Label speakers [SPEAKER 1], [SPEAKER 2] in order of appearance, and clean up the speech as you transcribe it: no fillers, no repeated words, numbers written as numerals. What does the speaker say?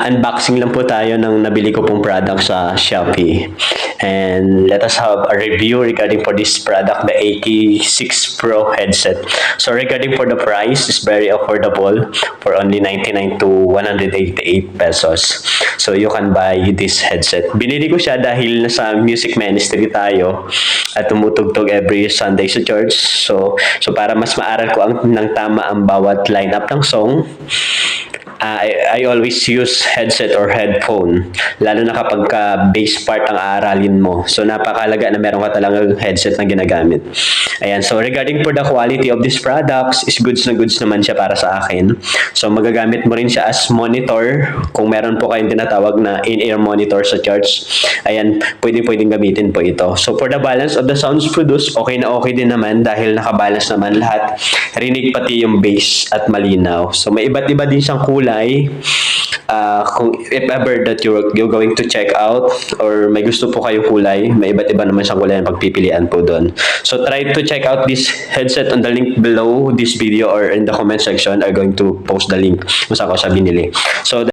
[SPEAKER 1] unboxing lang po tayo ng nabili ko pong product sa Shopee. And let us have a review regarding for this product, the AK6 Pro headset. So regarding for the price, is very affordable for only 99 to 188 pesos. So you can buy this headset. Binili ko siya dahil nasa music ministry tayo at tumutugtog every Sunday sa church. So para mas maaral ko ng tama ang bawat lineup ng song, I always use headset or headphone, lalo na kapag bass part ang aaralin mo. So napakalaga na meron ka talagang headset na ginagamit. Ayan, so regarding for the quality of these products, is goods na goods naman siya para sa akin. So magagamit mo rin siya as monitor kung meron po kayong tinatawag na in-ear monitor sa church. Ayan, pwedeng gamitin po ito. So for the balance of the sounds produced, okay na okay din naman dahil nakabalance naman lahat. Rinig pati yung bass at malinaw. So may iba't iba din siyang kulay. Kung if ever that you're going to check out or may gusto po kayong kulay, may iba't iba naman siyang kulay na pagpipilian po doon. So try to check out this headset on the link below this video or in the comment section. I'm going to post the link kung saan ko siya binili. So